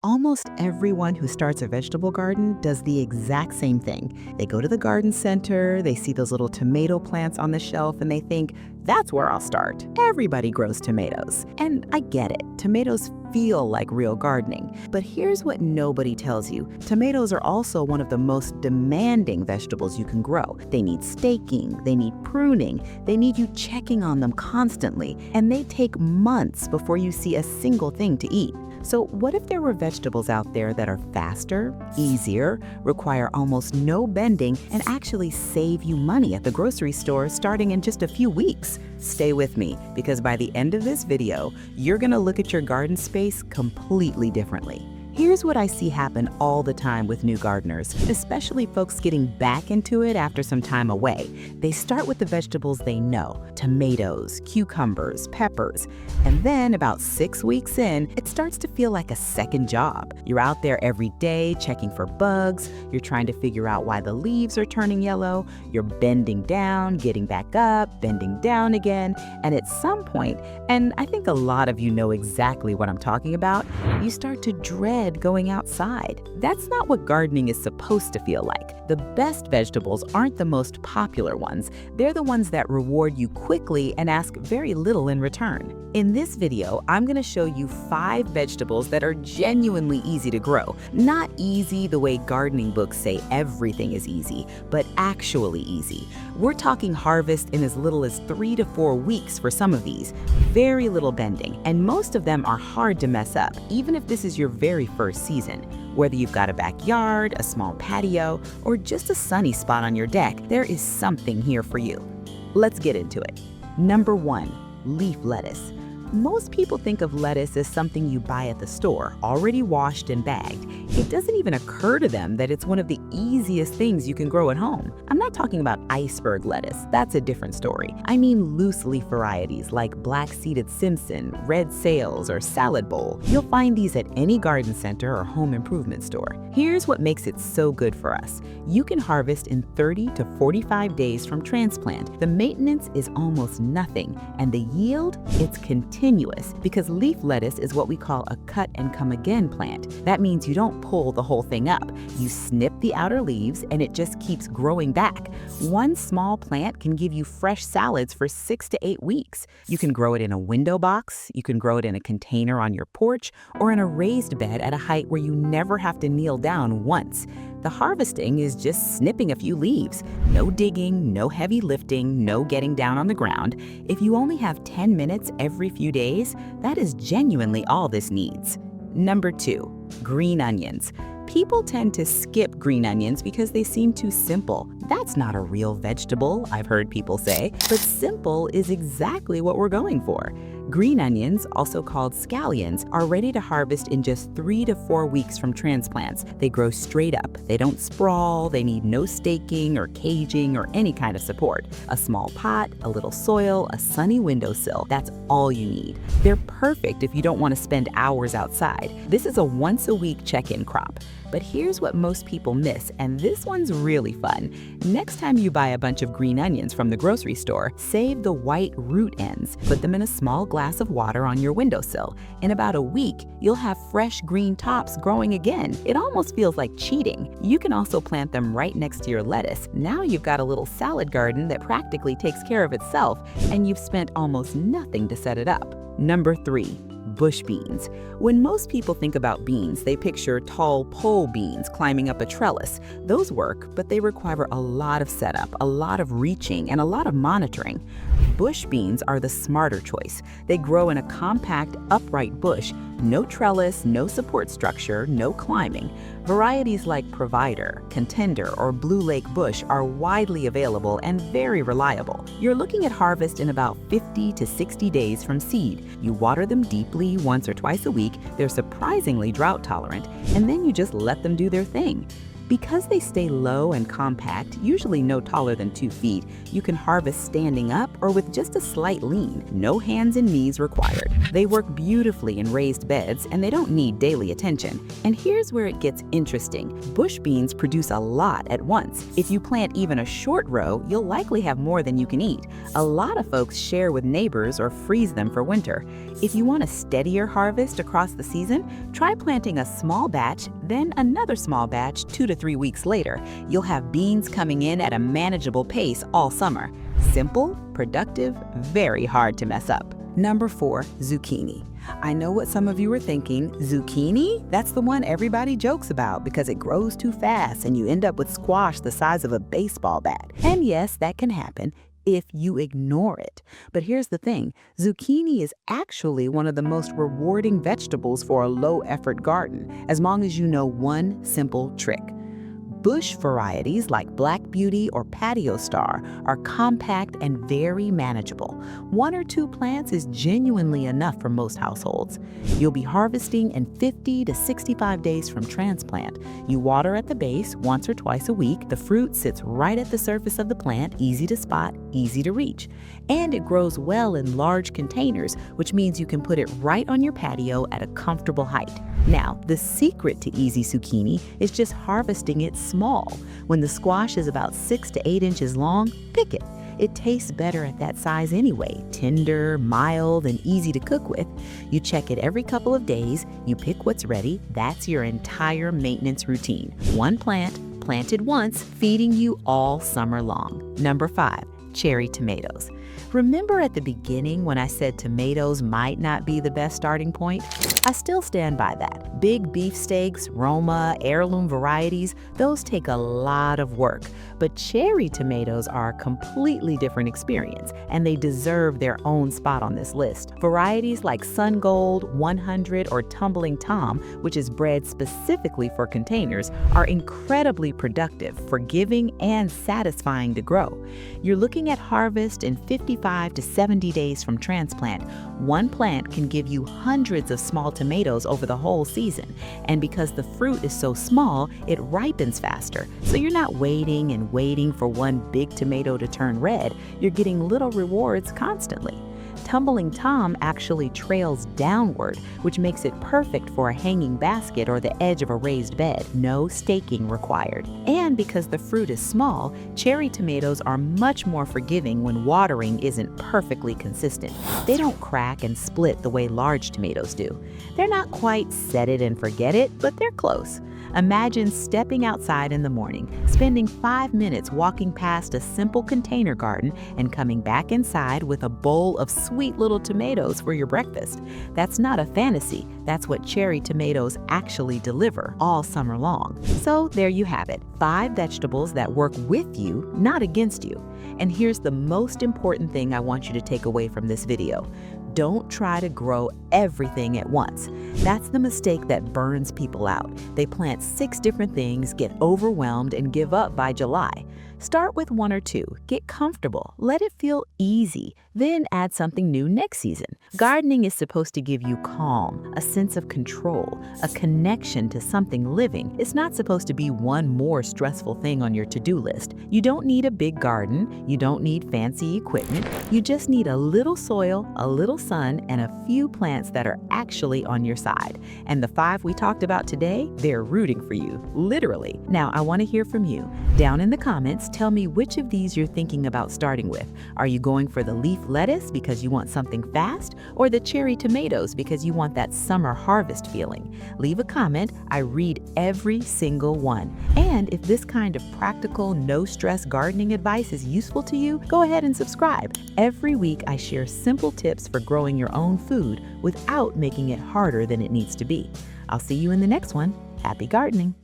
Almost everyone who starts a vegetable garden does the exact same thing. They go to the garden center, they see those little tomato plants on the shelf, and they think, that's where I'll start. Everybody grows tomatoes. And I get it, tomatoes feel like real gardening. But here's what nobody tells you. Tomatoes are also one of the most demanding vegetables you can grow. They need staking, they need pruning, they need you checking on them constantly, and they take months before you see a single thing to eat. So what if there were vegetables out there that are faster, easier, require almost no bending, and actually save you money at the grocery store starting in just a few weeks? Stay with me, because by the end of this video, you're gonna look at your garden space completely differently. Here's what I see happen all the time with new gardeners, especially folks getting back into it after some time away. They start with the vegetables they know: tomatoes, cucumbers, peppers. And then about 6 weeks in, it starts to feel like a second job. You're out there every day checking for bugs, you're trying to figure out why the leaves are turning yellow, you're bending down, getting back up, bending down again, and at some point, and I think a lot of you know exactly what I'm talking about, you start to dread going outside. That's not what gardening is supposed to feel like. The best vegetables aren't the most popular ones. They're the ones that reward you quickly and ask very little in return. In this video, I'm going to show you 5 vegetables that are genuinely easy to grow. Not easy the way gardening books say everything is easy, but actually easy. We're talking harvest in as little as 3 to 4 weeks for some of these. Very little bending, and most of them are hard to mess up, even if this is your very first season. Whether you've got a backyard, a small patio, or just a sunny spot on your deck, there is something here for you. Let's get into it. Number 1, leaf lettuce. Most people think of lettuce as something you buy at the store, already washed and bagged. It doesn't even occur to them that it's one of the easiest things you can grow at home. I'm not talking about iceberg lettuce, that's a different story. I mean loose leaf varieties like black-seeded Simpson, red sales, or salad bowl. You'll find these at any garden center or home improvement store. Here's what makes it so good for us. You can harvest in 30 to 45 days from transplant. The maintenance is almost nothing, and the yield, it's continuous, because leaf lettuce is what we call a cut and come again plant. That means you don't pull the whole thing up. You snip the outer leaves and it just keeps growing back. One small plant can give you fresh salads for 6 to 8 weeks. You can grow it in a window box, you can grow it in a container on your porch, or in a raised bed at a height where you never have to kneel down once. The harvesting is just snipping a few leaves. No digging, no heavy lifting, no getting down on the ground. If you only have 10 minutes every few days, that is genuinely all this needs. Number 2, green onions. People tend to skip green onions because they seem too simple. That's not a real vegetable, I've heard people say, but simple is exactly what we're going for. Green onions, also called scallions, are ready to harvest in just 3 to 4 weeks from transplants. They grow straight up. They don't sprawl. They need no staking or caging or any kind of support. A small pot, a little soil, a sunny windowsill. That's all you need. They're perfect if you don't want to spend hours outside. This is a once-a-week check-in crop. But here's what most people miss, and this one's really fun. Next time you buy a bunch of green onions from the grocery store, save the white root ends. Put them in a small glass of water on your windowsill. In about a week, you'll have fresh green tops growing again. It almost feels like cheating. You can also plant them right next to your lettuce. Now you've got a little salad garden that practically takes care of itself, and you've spent almost nothing to set it up. Number 3, bush beans. When most people think about beans, they picture tall pole beans climbing up a trellis. Those work, but they require a lot of setup, a lot of reaching, and a lot of monitoring. Bush beans are the smarter choice. They grow in a compact, upright bush. No trellis, no support structure, no climbing. Varieties like Provider, Contender, or Blue Lake Bush are widely available and very reliable. You're looking at harvest in about 50 to 60 days from seed. You water them deeply once or twice a week, they're surprisingly drought tolerant, and then you just let them do their thing. Because they stay low and compact, usually no taller than 2 feet, you can harvest standing up or with just a slight lean. No hands and knees required. They work beautifully in raised beds and they don't need daily attention. And here's where it gets interesting. Bush beans produce a lot at once. If you plant even a short row, you'll likely have more than you can eat. A lot of folks share with neighbors or freeze them for winter. If you want a steadier harvest across the season, try planting a small batch, then another small batch 2 to 3 weeks later. You'll have beans coming in at a manageable pace all summer. Simple, productive, very hard to mess up. Number 4, zucchini. I know what some of you are thinking. Zucchini? That's the one everybody jokes about because it grows too fast and you end up with squash the size of a baseball bat. And yes, that can happen if you ignore it. But here's the thing, zucchini is actually one of the most rewarding vegetables for a low-effort garden, as long as you know one simple trick. Bush varieties like Black Beauty or Patio Star are compact and very manageable. 1 or 2 plants is genuinely enough for most households. You'll be harvesting in 50 to 65 days from transplant. You water at the base once or twice a week. The fruit sits right at the surface of the plant, easy to spot, easy to reach. And it grows well in large containers, which means you can put it right on your patio at a comfortable height. Now, the secret to easy zucchini is just harvesting it small. When the squash is about 6 to 8 inches long, pick it. It tastes better at that size anyway, tender, mild, and easy to cook with. You check it every couple of days, you pick what's ready. That's your entire maintenance routine. One plant, planted once, feeding you all summer long. Number 5, cherry tomatoes. Remember at the beginning when I said tomatoes might not be the best starting point? I still stand by that. Big beefsteaks, Roma, heirloom varieties, those take a lot of work. But cherry tomatoes are a completely different experience, and they deserve their own spot on this list. Varieties like Sun Gold, 100, or Tumbling Tom, which is bred specifically for containers, are incredibly productive, forgiving, and satisfying to grow. You're looking at harvest in 55 to 70 days from transplant. One plant can give you hundreds of small tomatoes over the whole season. And because the fruit is so small, it ripens faster. So you're not waiting and waiting for one big tomato to turn red. You're getting little rewards constantly. Tumbling Tom actually trails downward, which makes it perfect for a hanging basket or the edge of a raised bed. No staking required. And because the fruit is small, cherry tomatoes are much more forgiving when watering isn't perfectly consistent. They don't crack and split the way large tomatoes do. They're not quite set it and forget it, but they're close. Imagine stepping outside in the morning, spending 5 minutes walking past a simple container garden, and coming back inside with a bowl of sweet little tomatoes for your breakfast. That's not a fantasy. That's what cherry tomatoes actually deliver all summer long. So there you have it, 5 vegetables that work with you, not against you. And here's the most important thing I want you to take away from this video. Don't try to grow everything at once. That's the mistake that burns people out. They plant 6 different things, get overwhelmed, and give up by July. Start with 1 or 2, get comfortable, let it feel easy, then add something new next season. Gardening is supposed to give you calm, a sense of control, a connection to something living. It's not supposed to be one more stressful thing on your to-do list. You don't need a big garden, you don't need fancy equipment, you just need a little soil, a little sun, and a few plants that are actually on your side. And the 5 we talked about today, they're rooting for you, literally. Now, I want to hear from you. Down in the comments, tell me which of these you're thinking about starting with. Are you going for the leaf lettuce because you want something fast, or the cherry tomatoes because you want that summer harvest feeling? Leave a comment. I read every single one. And if this kind of practical, no-stress gardening advice is useful to you, go ahead and subscribe. Every week, I share simple tips for growing your own food without making it harder than it needs to be. I'll see you in the next one. Happy gardening!